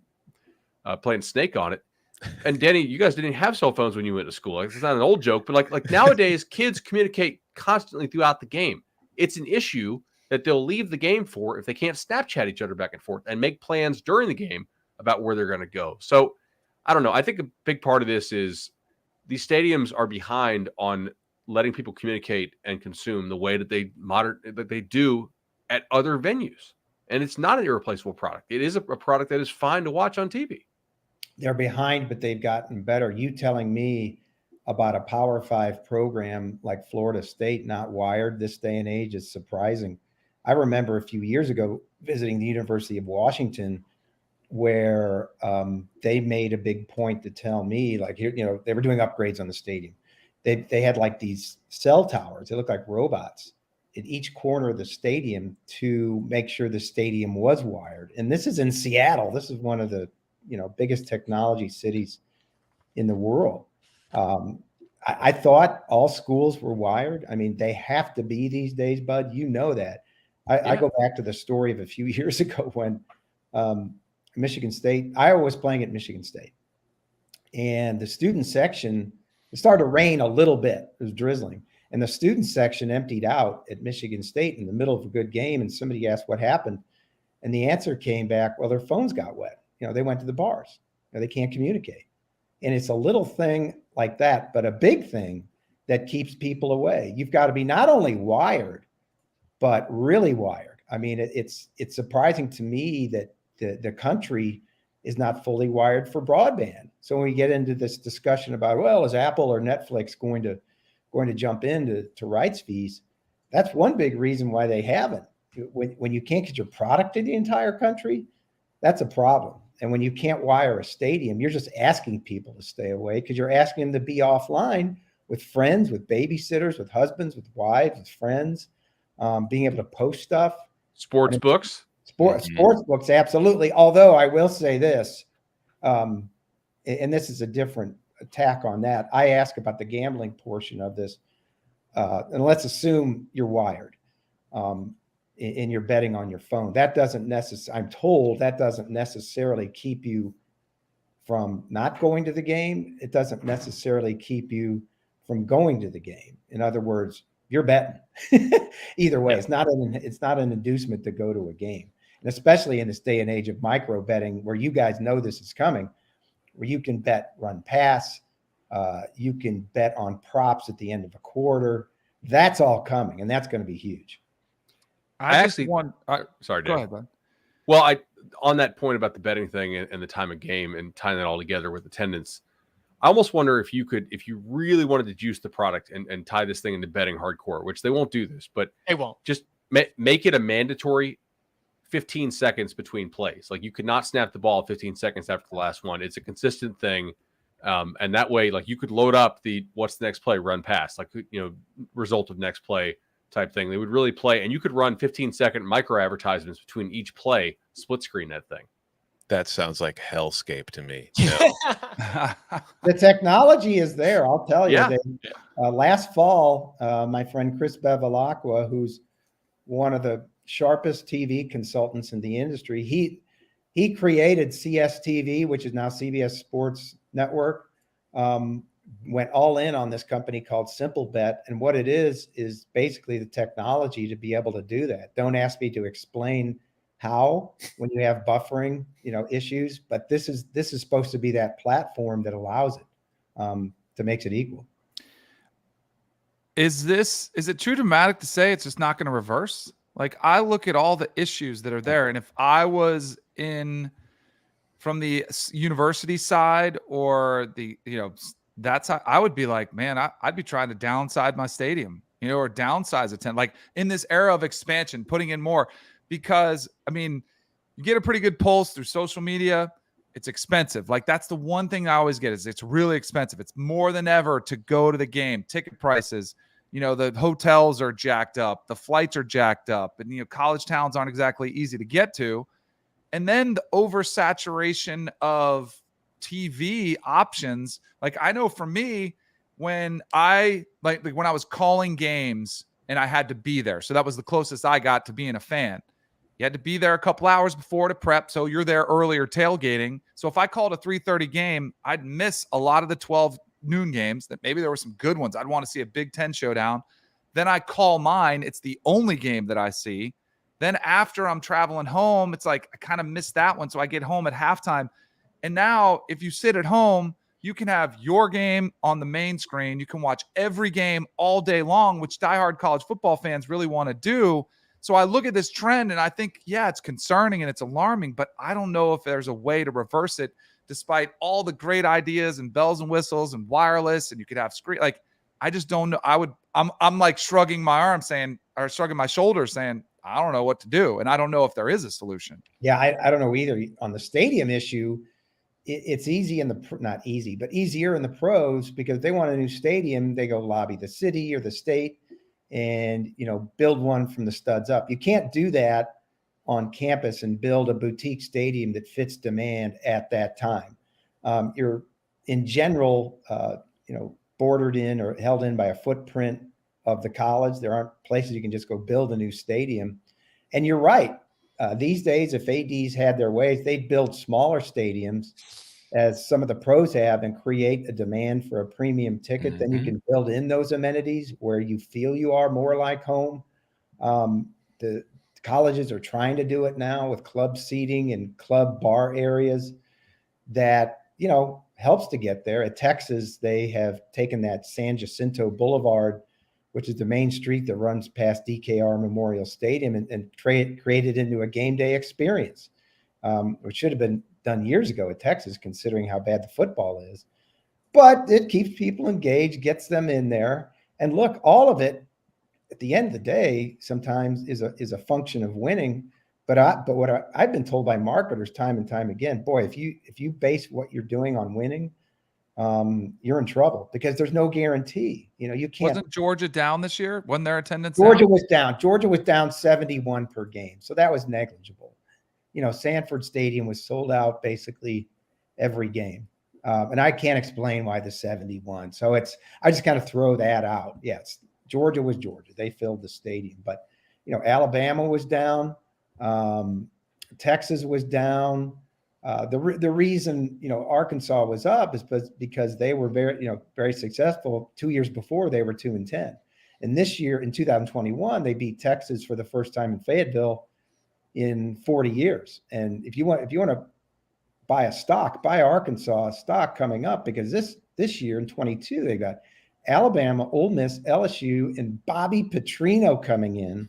playing Snake on it. And Danny, you guys didn't have cell phones when you went to school. Like, it's not an old joke, but like nowadays, kids communicate constantly throughout the game. It's an issue that they'll leave the game for if they can't Snapchat each other back and forth and make plans during the game about where they're going to go. So I don't know. I think a big part of this is these stadiums are behind on letting people communicate and consume the way that they do at other venues. And it's not an irreplaceable product. It is a product that is fine to watch on TV. They're behind, but they've gotten better. You telling me about a Power 5 program like Florida State not wired this day and age is surprising. I remember a few years ago visiting the University of Washington, where they made a big point to tell me, like, they were doing upgrades on the stadium. They had like these cell towers. They looked like robots at each corner of the stadium to make sure the stadium was wired. And this is in Seattle. This is one of the biggest technology cities in the world. I thought all schools were wired. I mean, they have to be these days, Bud. You know that. I go back to the story of a few years ago when Michigan State, Iowa was playing at Michigan State. And the student section, it started to rain a little bit. It was drizzling. And the student section emptied out at Michigan State in the middle of a good game. And somebody asked what happened. And the answer came back, well, their phones got wet. They went to the bars. They can't communicate. And it's a little thing like that, but a big thing that keeps people away. You've got to be not only wired, but really wired. I mean, it's surprising to me that the country is not fully wired for broadband. So when we get into this discussion about, well, is Apple or Netflix going to jump into rights fees? That's one big reason why they haven't. When you can't get your product to the entire country, that's a problem. And when you can't wire a stadium, you're just asking people to stay away, because you're asking them to be offline with friends, with babysitters, with husbands, with wives, with friends, being able to post stuff. Sports books. Sports books, absolutely. Although I will say this, and this is a different tack on that, I ask about the gambling portion of this. And let's assume you're wired and you're betting on your phone. That doesn't necessarily, I'm told that doesn't necessarily keep you from not going to the game. It doesn't necessarily keep you from going to the game. In other words, you're betting either way. Yeah. It's not an inducement to go to a game. And especially in this day and age of micro betting, where you guys know this is coming, where you can bet run pass, you can bet on props at the end of a quarter. That's all coming, and that's going to be huge. Sorry, Go Dave. ahead, bud. Well, on that point about the betting thing and the time of game and tying that all together with attendance, I almost wonder if you really wanted to juice the product and tie this thing into betting hardcore, which they won't do this, but They won't. just make it a mandatory 15 seconds between plays. Like, you could not snap the ball 15 seconds after the last one. It's a consistent thing. And that way, like, you could load up what's the next play, run pass, like, result of next play type thing. They would really play, and you could run 15-second micro advertisements between each play, split screen that thing. That sounds like hellscape to me. The technology is there. I'll tell you. Yeah. Last fall, my friend Chris Bevilacqua, who's one of the sharpest TV consultants in the industry, he created CSTV, which is now CBS Sports Network. Went all in on this company called Simple Bet, and what it is basically the technology to be able to do that. Don't ask me to explain how when you have buffering, issues, but this is supposed to be that platform that allows it, to makes it equal. Is it too dramatic to say it's just not going to reverse? Like, I look at all the issues that are there, and if I was from the university side or the, that's how I would be like, man, I'd be trying to downside my stadium, or downsize a tent, like in this era of expansion, putting in more, because you get a pretty good pulse through social media. It's expensive. Like, that's the one thing I always get is it's really expensive. It's more than ever to go to the game. Ticket prices, the hotels are jacked up, the flights are jacked up, and college towns aren't exactly easy to get to. And then the oversaturation of TV options. Like, I know for me, when I when I was calling games and I had to be there, so that was the closest I got to being a fan. You had to be there a couple hours before to prep, so you're there earlier tailgating. So if I called a 3:30 game, I'd miss a lot of the 12 noon games. That maybe there were some good ones. I'd want to see a Big Ten showdown. Then I call mine. It's the only game that I see. Then after I'm traveling home, it's like I kind of missed that one, so I get home at halftime. And now if you sit at home, you can have your game on the main screen. You can watch every game all day long, which diehard college football fans really want to do. So I look at this trend and I think, yeah, it's concerning and it's alarming, but I don't know if there's a way to reverse it, despite all the great ideas and bells and whistles and wireless, and you could have screen. Like, I just don't know. I'm like shrugging my shoulders saying, I don't know what to do. And I don't know if there is a solution. Yeah, I don't know either. On the stadium issue, it's easy not easy, but easier in the pros, because if they want a new stadium, they go lobby the city or the state and, build one from the studs up. You can't do that on campus and build a boutique stadium that fits demand at that time. You're in general, bordered in or held in by a footprint of the college. There aren't places you can just go build a new stadium. And you're right. These days, if ADs had their ways, they'd build smaller stadiums, as some of the pros have, and create a demand for a premium ticket. Mm-hmm. Then you can build in those amenities where you feel you are more like home. The colleges are trying to do it now with club seating and club bar areas that, helps to get there. At Texas, they have taken that San Jacinto Boulevard, which is the main street that runs past DKR Memorial Stadium, and created into a game day experience, which should have been done years ago at Texas, considering how bad the football is. But it keeps people engaged, gets them in there. And look, all of it, at the end of the day, sometimes is a function of winning. But what I've been told by marketers time and time again, boy, if you base what you're doing on winning, you're in trouble, because there's no guarantee. You can't. Wasn't Georgia down this year? Wasn't their attendance Georgia down? was down. Georgia was down 71 per game, so that was negligible. Sanford Stadium was sold out basically every game. And I can't explain why the 71. So I just kind of throw that out. Yes, Georgia was Georgia. They filled the stadium, but Alabama was down. Texas was down. The reason Arkansas was up is because they were very successful. 2 years before, they were 2-10, and this year in 2021 they beat Texas for the first time in Fayetteville in 40 years. And if you want to buy Arkansas stock coming up, because this year in 22 they got Alabama, Ole Miss, LSU, and Bobby Petrino coming in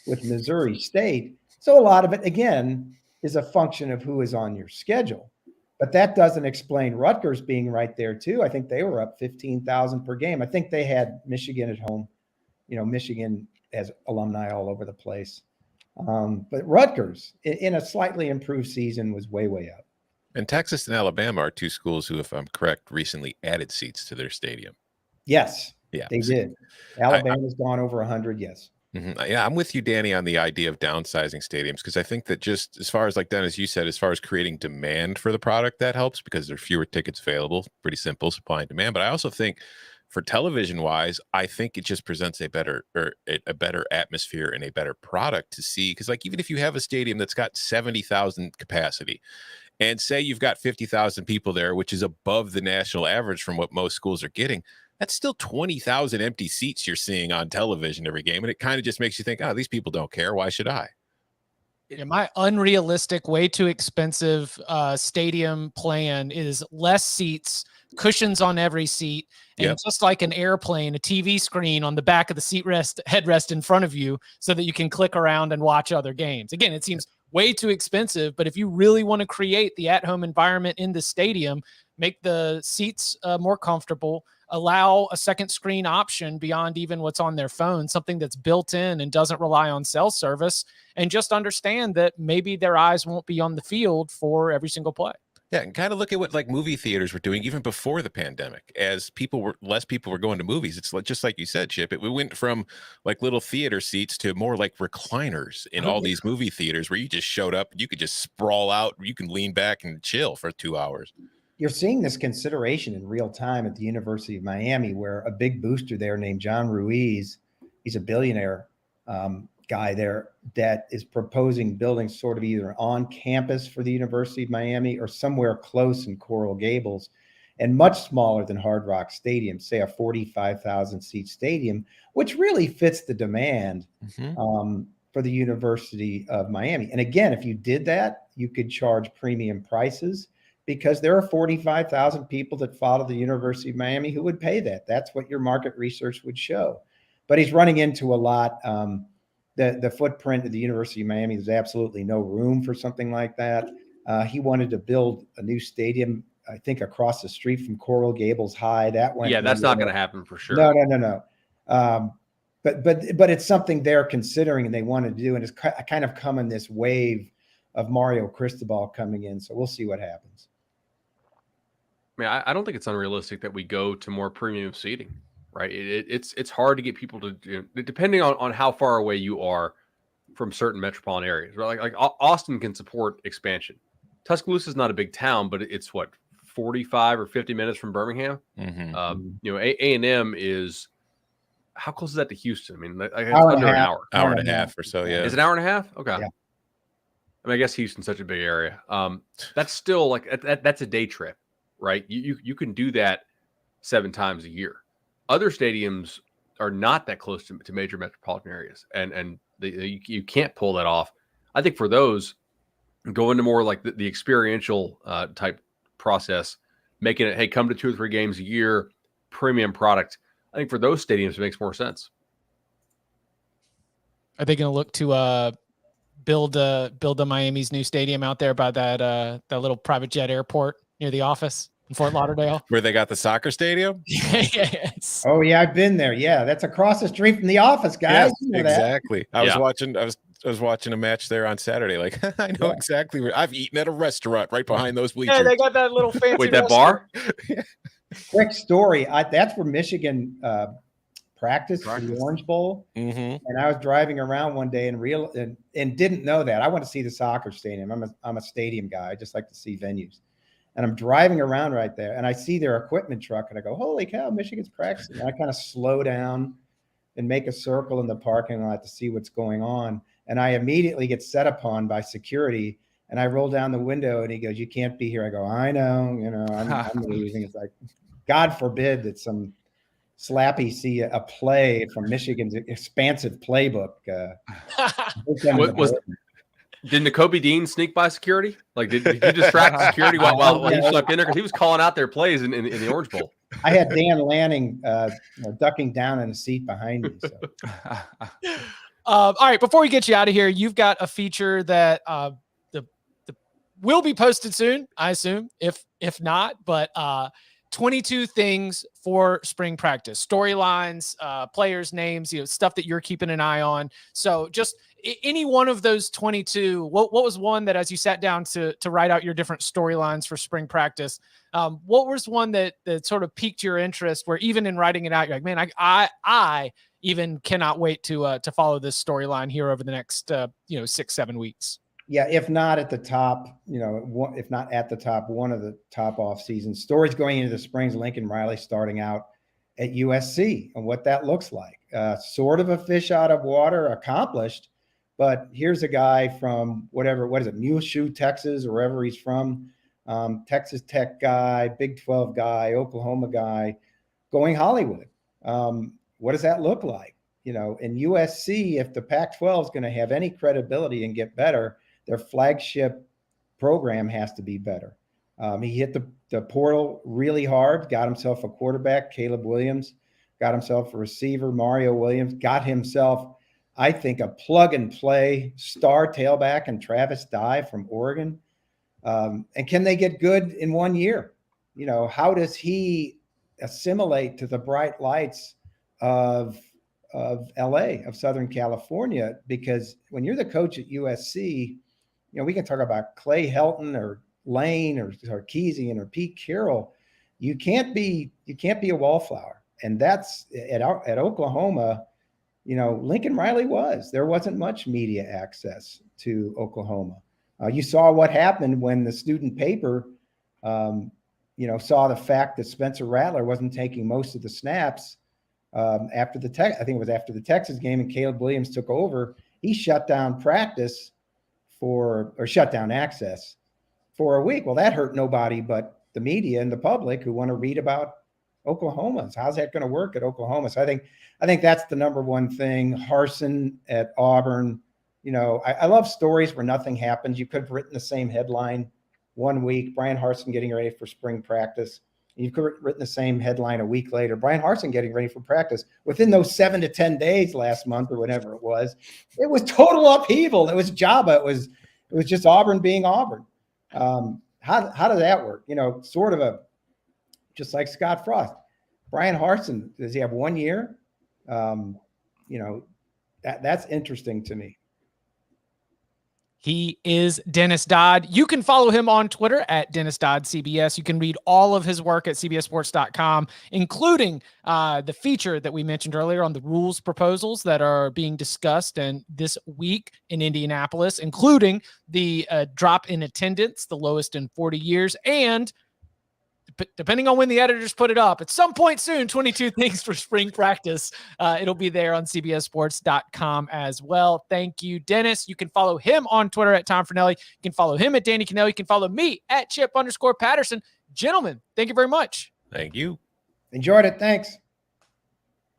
with Missouri State. So a lot of it, again, is a function of who is on your schedule. But that doesn't explain Rutgers being right there, too. I think they were up 15,000 per game. I think they had Michigan at home. Michigan has alumni all over the place. But Rutgers, in a slightly improved season, was way, way up. And Texas and Alabama are two schools who, if I'm correct, recently added seats to their stadium. Yes, yeah, they did. Alabama's gone over 100, yes. Mm-hmm. Yeah, I'm with you, Danny, on the idea of downsizing stadiums, because I think that just as far as, like Dennis, you said, as far as creating demand for the product, that helps because there are fewer tickets available. Pretty simple, supply and demand. But I also think for television wise, I think it just presents a better atmosphere and a better product to see. Because like even if you have a stadium that's got 70,000 capacity, and say you've got 50,000 people there, which is above the national average from what most schools are getting, that's still 20,000 empty seats you're seeing on television every game. And it kind of just makes you think, oh, these people don't care. Why should I? Yeah, my unrealistic, way too expensive stadium plan is less seats, cushions on every seat, and just like an airplane, a TV screen on the back of the headrest in front of you so that you can click around and watch other games. Again, it seems way too expensive, but if you really want to create the at-home environment in the stadium, make the seats more comfortable, allow a second screen option beyond even what's on their phone, something that's built in and doesn't rely on cell service, and just understand that maybe their eyes won't be on the field for every single play. Yeah, and kind of look at what like movie theaters were doing even before the pandemic. As less people were going to movies, it's like, just like you said, Chip. We went from like little theater seats to more like recliners in all these movie theaters where you just showed up and you could just sprawl out. You can lean back and chill for 2 hours. You're seeing this consideration in real time at the University of Miami, where a big booster there named John Ruiz, he's a billionaire guy there, that is proposing building sort of either on campus for the University of Miami or somewhere close in Coral Gables, and much smaller than Hard Rock Stadium, say a 45,000 seat stadium, which really fits the demand for the University of Miami. And again, if you did that, you could charge premium prices, because there are 45,000 people that follow the University of Miami who would pay that. That's what your market research would show. But he's running into a lot. The footprint of the University of Miami, there's absolutely no room for something like that. He wanted to build a new stadium, I think, across the street from Coral Gables High. That went. Yeah, that's not going to happen for sure. No. But it's something they're considering and they want to do, and it's kind of come in this wave of Mario Cristobal coming in. So we'll see what happens. I mean, I don't think it's unrealistic that we go to more premium seating, right? It's hard to get people to, depending on how far away you are from certain metropolitan areas. Right? Like Austin can support expansion. Tuscaloosa is not a big town, but it's what, 45 or 50 minutes from Birmingham. A&M is, how close is that to Houston? I mean, it's under an hour. Hour and a half or so. Yeah. Is it an hour and a half? Okay. Yeah. I mean, I guess Houston's such a big area. That's still like that's a day trip, right? You can do that 7 times a year. Other stadiums are not that close to major metropolitan areas, and you can't pull that off. I think for those, go into more like the experiential type process, making it, hey, come to 2 or 3 games a year, premium product. I think for those stadiums, it makes more sense. Are they going to look to build a Miami's new stadium out there by that little private jet airport near the office in Fort Lauderdale, where they got the soccer stadium? Yes. Oh yeah, I've been there. Yeah, that's across the street from the office, guys. Yes, exactly. I was watching a match there on Saturday. Like I know exactly where I've eaten at a restaurant right behind those bleachers. Yeah, they got that little fancy. Wait, that bar? Quick story. That's where Michigan practiced for the Orange Bowl. And I was driving around one day and didn't know that. I want to see the soccer stadium. I'm a stadium guy. I just like to see venues. And I'm driving around right there, and I see their equipment truck, and I go, holy cow, Michigan's practicing. And I kind of slow down and make a circle in the parking lot to see what's going on. And I immediately get set upon by security, and I roll down the window, and he goes, you can't be here. I go, I know, I'm leaving. It's like, God forbid that some slappy see a play from Michigan's expansive playbook. Did Nakobe Dean sneak by security? Like, did you distract security while he slept in there? Because he was calling out their plays in the Orange Bowl. I had Dan Lanning ducking down in a seat behind me. So. All right, before we get you out of here, you've got a feature that will be posted soon, I assume, if not, but 22 things for spring practice, storylines, players' names, stuff that you're keeping an eye on. So just any one of those 22, what was one that, as you sat down to write out your different storylines for spring practice, what was one that sort of piqued your interest, where even in writing it out, you're like, man, I even cannot wait to follow this storyline here over the next 6-7 weeks. Yeah, if not at the top, if not at the top, one of the top off-season stories going into the springs. Lincoln Riley starting out at USC and what that looks like. Sort of a fish out of water, accomplished, but here's a guy from what is it, Muleshoe, Texas, or wherever he's from, Texas Tech guy, Big 12 guy, Oklahoma guy, going Hollywood. What does that look like? In USC, if the Pac-12 is going to have any credibility and get better, their flagship program has to be better. He hit the portal really hard, got himself a quarterback, Caleb Williams, got himself a receiver, Mario Williams, got himself, I think, a plug-and-play star tailback and Travis Dye from Oregon. And can they get good in 1 year? How does he assimilate to the bright lights of LA, of Southern California? Because when you're the coach at USC, we can talk about Clay Helton or Lane or Keesian or Pete Carroll. You can't be a wallflower. And that's at Oklahoma. Lincoln Riley there wasn't much media access to Oklahoma. You saw what happened when the student paper, saw the fact that Spencer Rattler wasn't taking most of the snaps after the Texas game, and Caleb Williams took over. He shut down practice shut down access for a week. Well, that hurt nobody but the media and the public who want to read about Oklahoma. So how's that going to work at Oklahoma? So I think that's the number one thing. Harsin at Auburn. I love stories where nothing happens. You could have written the same headline 1 week, Brian Harsin getting ready for spring practice. You could have written the same headline a week later, Brian Harsin getting ready for practice. Within those 7 to 10 days last month or whatever it was total upheaval. It was Java. It was just Auburn being Auburn. How does that work? Sort of just like Scott Frost. Brian Harsin, does he have 1 year? That's interesting to me. He is Dennis Dodd. You can follow him on Twitter at Dennis Dodd CBS. You can read all of his work at cbssports.com, including the feature that we mentioned earlier on the rules proposals that are being discussed and this week in Indianapolis, including the drop in attendance, the lowest in 40 years, and depending on when the editors put it up, at some point soon, 22 things for spring practice. It'll be there on cbssports.com as well. Thank you, Dennis. You can follow him on Twitter at Tom Fornelli. You can follow him at Danny Cannell. You can follow me at Chip_Patterson. Gentlemen, thank you very much. Thank you. Enjoyed it. Thanks.